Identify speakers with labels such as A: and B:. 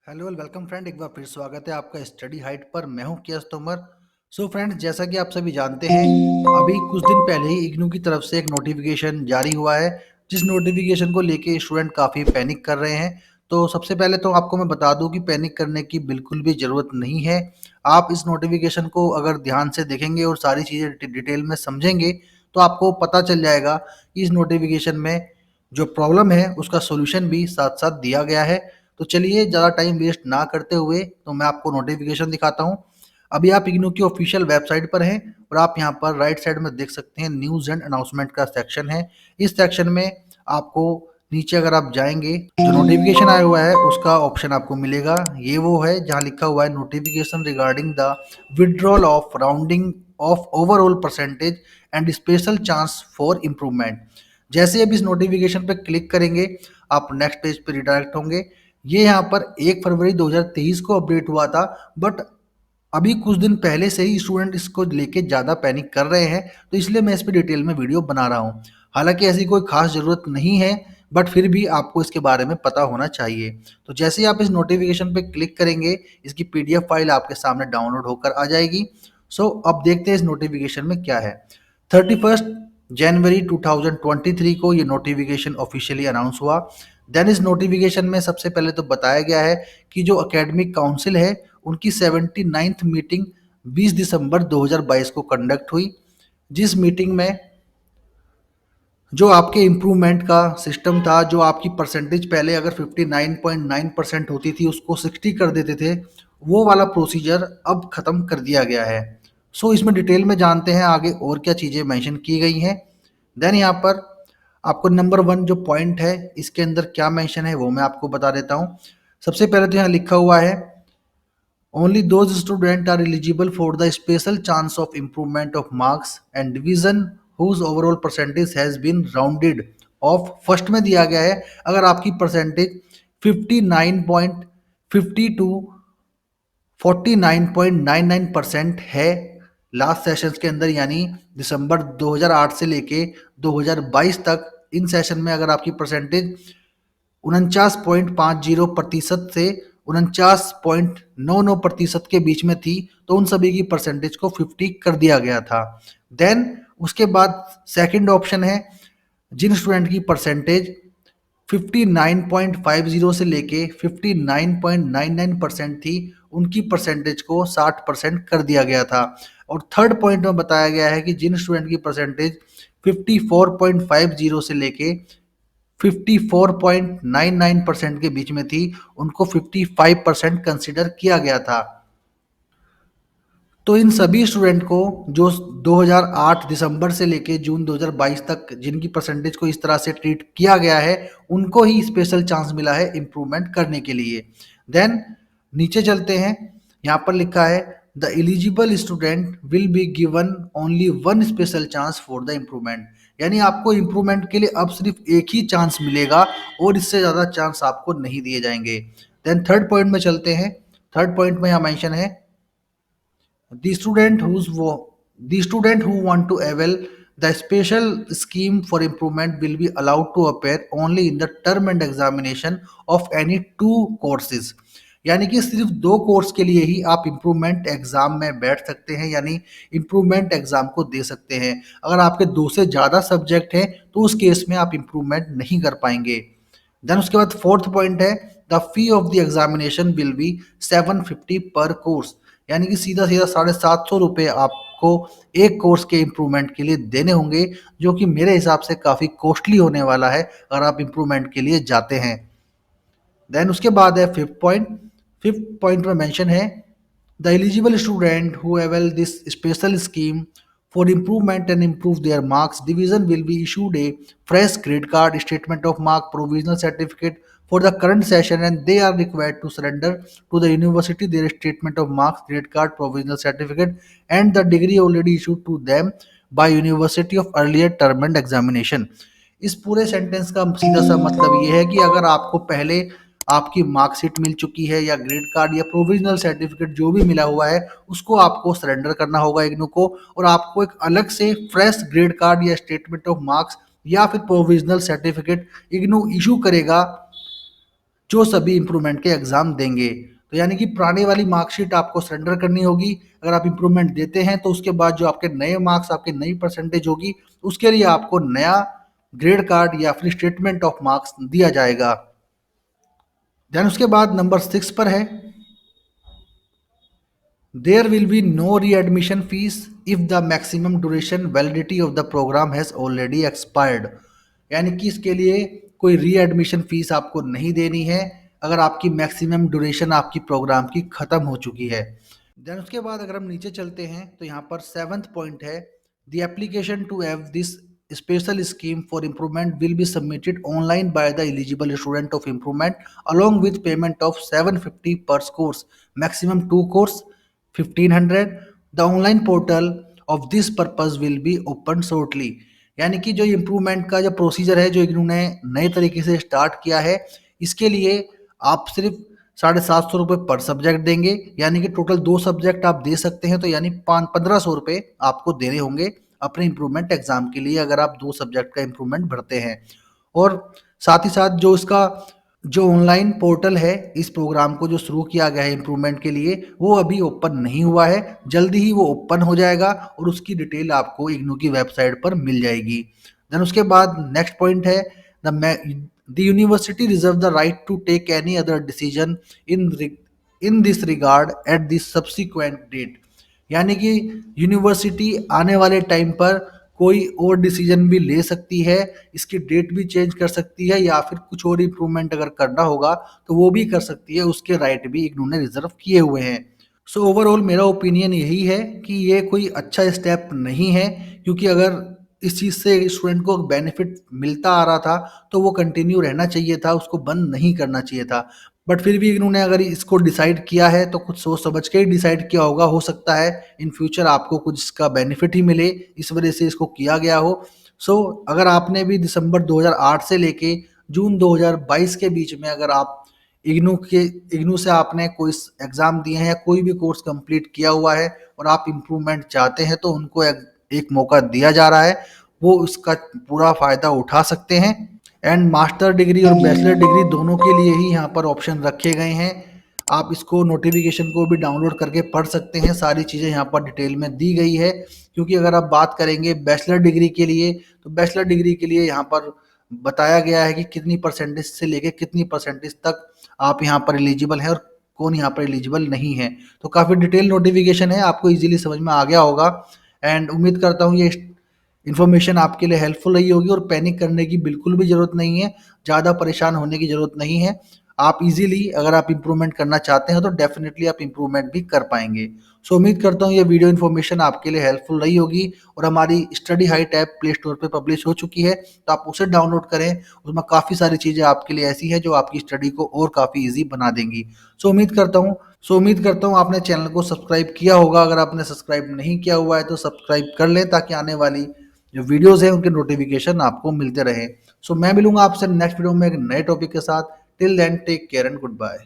A: Hello welcome friend, एक बार फिर स्वागत है आपका स्टडी हाइट पर। मैं हूं केएस तोमर। सो फ्रेंड्स, जैसा कि आप सभी जानते हैं, अभी कुछ दिन पहले ही इग्नू की तरफ से एक नोटिफिकेशन जारी हुआ है, जिस नोटिफिकेशन को लेके स्टूडेंट काफ़ी पैनिक कर रहे हैं। तो सबसे पहले तो आपको मैं बता दूं कि पैनिक करने की बिल्कुल भी ज़रूरत नहीं है। आप इस नोटिफिकेशन को अगर ध्यान से देखेंगे और सारी चीज़ें डिटेल में समझेंगे तो आपको पता चल जाएगा कि इस नोटिफिकेशन में जो प्रॉब्लम है उसका सोल्यूशन भी साथ साथ दिया गया है। तो चलिए ज़्यादा टाइम वेस्ट ना करते हुए तो मैं आपको नोटिफिकेशन दिखाता हूँ। अभी आप इग्नू की ऑफिशियल वेबसाइट पर हैं और आप यहाँ पर राइट साइड में देख सकते हैं न्यूज़ एंड अनाउंसमेंट का सेक्शन है। इस सेक्शन में आपको नीचे अगर आप जाएंगे, जो नोटिफिकेशन आया हुआ है उसका ऑप्शन आपको मिलेगा। ये वो है जहाँ लिखा हुआ है notification regarding the withdrawal of rounding off overall percentage and special chance for improvement. जैसे अब इस नोटिफिकेशन पर क्लिक करेंगे आप नेक्स्ट पेज पर रिडायरेक्ट होंगे। ये यहाँ पर 1 फरवरी 2023 को अपडेट हुआ था, बट अभी कुछ दिन पहले से ही स्टूडेंट इसको लेके ज़्यादा पैनिक कर रहे हैं, तो इसलिए मैं इस पे डिटेल में वीडियो बना रहा हूँ। हालांकि ऐसी कोई खास ज़रूरत नहीं है, बट फिर भी आपको इसके बारे में पता होना चाहिए। तो जैसे ही आप इस नोटिफिकेशन पे क्लिक करेंगे, इसकी पीडीएफ फाइल आपके सामने डाउनलोड होकर आ जाएगी। सो अब देखते हैं इस नोटिफिकेशन में क्या है। 31 जनवरी 2023 को ये नोटिफिकेशन ऑफिशियली अनाउंस हुआ। देन इस नोटिफिकेशन में सबसे पहले तो बताया गया है कि जो एकेडमिक काउंसिल है उनकी 79th मीटिंग 20 दिसंबर 2022 को कंडक्ट हुई, जिस मीटिंग में जो आपके इम्प्रूवमेंट का सिस्टम था, जो आपकी परसेंटेज पहले अगर 59.9% होती थी उसको 60 कर देते थे, वो वाला प्रोसीजर अब ख़त्म कर दिया गया है। सो इसमें डिटेल में जानते हैं आगे और क्या चीज़ें मेंशन की गई हैं। देन यहाँ पर आपको नंबर 1 जो पॉइंट है इसके अंदर क्या मेंशन है वो मैं आपको बता देता हूँ। सबसे पहले तो यहाँ लिखा हुआ है only those students are eligible for the special chance of improvement of marks and division whose overall percentage has been rounded off। First में दिया गया है अगर आपकी परसेंटेज 59.50 टू 49.99% है लास्ट सेशंस के अंदर, यानी दिसंबर 2008 से लेके 2022 तक, इन सेशन में अगर आपकी परसेंटेज 49.50% से 49.99% के बीच में थी तो उन सभी की परसेंटेज को 50 कर दिया गया था। देन उसके बाद सेकंड ऑप्शन है जिन स्टूडेंट की परसेंटेज 59.50 से लेके 59.99% थी उनकी परसेंटेज को 60% कर दिया गया था। और थर्ड पॉइंट में बताया गया है कि जिन स्टूडेंट की परसेंटेज 54.50 से लेके 54.99% के बीच में थी उनको 55% कंसिडर किया गया था। तो इन सभी स्टूडेंट को जो 2008 दिसंबर से लेके जून 2022 तक जिनकी परसेंटेज को इस तरह से ट्रीट किया गया है उनको ही स्पेशल चांस मिला है इम्प्रूवमेंट करने के लिए। देन नीचे चलते हैं, यहाँ पर लिखा है the eligible student will be given only one special chance for the improvement. यानी आपको इम्प्रूवमेंट के लिए अब सिर्फ एक ही चांस मिलेगा और इससे ज़्यादा चांस आपको नहीं दिए जाएंगे। देन थर्ड पॉइंट में चलते हैं। थर्ड पॉइंट में यहाँ मेंशन है the student who want to avail the special scheme for improvement will be allowed to appear only in the term and examination of any two courses। यानी कि सिर्फ दो कोर्स के लिए ही आप इम्प्रूवमेंट एग्जाम में बैठ सकते हैं, यानी इम्प्रूवमेंट एग्जाम को दे सकते हैं। अगर आपके दो से ज़्यादा सब्जेक्ट हैं तो उस केस में आप इम्प्रूवमेंट नहीं कर पाएंगे। देन उसके बाद फोर्थ पॉइंट है the fee of the examination will be 750 per course. यानी कि सीधा सीधा 750 आपको एक कोर्स के इम्प्रूवमेंट के लिए देने होंगे, जो कि मेरे हिसाब से काफ़ी कॉस्टली होने वाला है अगर आप इम्प्रूवमेंट के लिए जाते हैं। देन उसके बाद है फिफ्थ पॉइंट। फिफ्थ पॉइंट में मेंशन है the eligible student who avail this special scheme for improvement and improve their marks, division will be issued a fresh grade card, statement of mark, provisional certificate for the current session, and they are required to surrender to the university their statement of marks, grade card, provisional certificate, and the degree already issued to them by university of earlier term and examination। इस पूरे sentence का सीधा सा मतलब ये है कि अगर आपको पहले आपकी मार्कशीट मिल चुकी है या ग्रेड कार्ड या प्रोविजनल सर्टिफिकेट जो भी मिला हुआ है उसको आपको सरेंडर करना होगा इग्नू को, और आपको एक अलग से फ्रेश ग्रेड कार्ड या स्टेटमेंट ऑफ मार्क्स या फिर प्रोविजनल सर्टिफिकेट इग्नू इशू करेगा जो सभी इम्प्रूवमेंट के एग्ज़ाम देंगे। तो यानी कि पुरानी वाली मार्कशीट आपको सरेंडर करनी होगी। अगर आप इम्प्रूवमेंट देते हैं तो उसके बाद जो आपके नए मार्क्स, आपकी नई परसेंटेज होगी, उसके लिए आपको नया ग्रेड कार्ड या फिर स्टेटमेंट ऑफ मार्क्स दिया जाएगा। देन उसके बाद नंबर 6 पर है, there will be no readmission fee if the maximum duration validity of the programme has already expired. यानी कि इसके लिए कोई रीएडमिशन फीस आपको नहीं देनी है अगर आपकी मैक्सिमम ड्यूरेशन आपकी प्रोग्राम की ख़त्म हो चुकी है। देन उसके बाद अगर हम नीचे चलते हैं तो यहाँ पर 7th पॉइंट है, the application to have this special scheme for improvement will be submitted online by the eligible student of improvement along with payment of 750 per course, maximum 2 course 1500। The online portal of this purpose will be open shortly. यानी कि जो improvement का जो procedure है जो इन्होंने नए तरीके से स्टार्ट किया है, इसके लिए आप सिर्फ 750 रुपये पर सब्जेक्ट देंगे। यानी कि टोटल 2 सब्जेक्ट आप दे सकते हैं, तो यानी 1500 रुपये आपको देने होंगे अपने इम्प्रूवमेंट एग्जाम के लिए अगर आप 2 सब्जेक्ट का इम्प्रूवमेंट भरते हैं। और साथ ही साथ जो इसका जो ऑनलाइन पोर्टल है इस प्रोग्राम को जो शुरू किया गया है इम्प्रूवमेंट के लिए, वो अभी ओपन नहीं हुआ है, जल्दी ही वो ओपन हो जाएगा और उसकी डिटेल आपको इग्नू की वेबसाइट पर मिल जाएगी। देन उसके बाद नेक्स्ट पॉइंट है, the university reserve the right to take any other decision in this regard at this subsequent date. यानी कि यूनिवर्सिटी आने वाले टाइम पर कोई और डिसीजन भी ले सकती है, इसकी डेट भी चेंज कर सकती है या फिर कुछ और इम्प्रूवमेंट अगर करना होगा तो वो भी कर सकती है, उसके राइट भी इन्होंने रिजर्व किए हुए हैं। सो ओवरऑल मेरा ओपिनियन यही है कि ये कोई अच्छा स्टेप नहीं है, क्योंकि अगर इस चीज़ से स्टूडेंट को बेनिफिट मिलता आ रहा था तो वो कंटिन्यू रहना चाहिए था, उसको बंद नहीं करना चाहिए था। बट फिर भी इन्होंने अगर इसको डिसाइड किया है तो कुछ सोच समझ के ही डिसाइड किया होगा, हो सकता है इन फ्यूचर आपको कुछ इसका बेनिफिट ही मिले, इस वजह से इसको किया गया हो। सो अगर आपने भी दिसंबर 2008 से लेके जून 2022 के बीच में अगर आप इग्नू से आपने कोई एग्ज़ाम दिए हैं या कोई भी कोर्स कंप्लीट किया हुआ है और आप इम्प्रूवमेंट चाहते हैं तो उनको एक मौका दिया जा रहा है, वो उसका पूरा फ़ायदा उठा सकते हैं। एंड मास्टर डिग्री और बैचलर डिग्री दोनों के लिए ही यहाँ पर ऑप्शन रखे गए हैं। आप इसको नोटिफिकेशन को भी डाउनलोड करके पढ़ सकते हैं, सारी चीज़ें यहाँ पर डिटेल में दी गई है। क्योंकि अगर आप बात करेंगे बैचलर डिग्री के लिए तो बैचलर डिग्री के लिए यहाँ पर बताया गया है कि कितनी परसेंटेज से लेके कितनी परसेंटेज तक आप यहाँ पर एलिजिबल हैं और कौन यहाँ पर एलिजिबल नहीं है। तो काफ़ी डिटेल नोटिफिकेशन है, आपको ईजिली समझ में आ गया होगा। एंड उम्मीद करता हूँ ये इन्फॉर्मेशन आपके लिए हेल्पफुल रही होगी और पैनिक करने की बिल्कुल भी ज़रूरत नहीं है, ज़्यादा परेशान होने की ज़रूरत नहीं है। आप इजीली अगर आप इम्प्रूवमेंट करना चाहते हैं तो डेफिनेटली आप इम्प्रूवमेंट भी कर पाएंगे। सो उम्मीद करता हूँ ये वीडियो इन्फॉर्मेशन आपके लिए हेल्पफुल रही होगी। और हमारी study height app play store पे पब्लिश हो चुकी है, तो आप उसे डाउनलोड करें, उसमें काफ़ी सारी चीज़ें आपके लिए ऐसी है जो आपकी स्टडी को और काफ़ी ईजी बना देंगी। सो उम्मीद करता हूँ आपने चैनल को सब्सक्राइब किया होगा। अगर आपने सब्सक्राइब नहीं किया हुआ है तो सब्सक्राइब कर लें ताकि आने वाली जो वीडियोस हैं उनके नोटिफिकेशन आपको मिलते रहे। सो मैं मिलूंगा आपसे नेक्स्ट वीडियो में एक नए टॉपिक के साथ। Till then take care and good bye.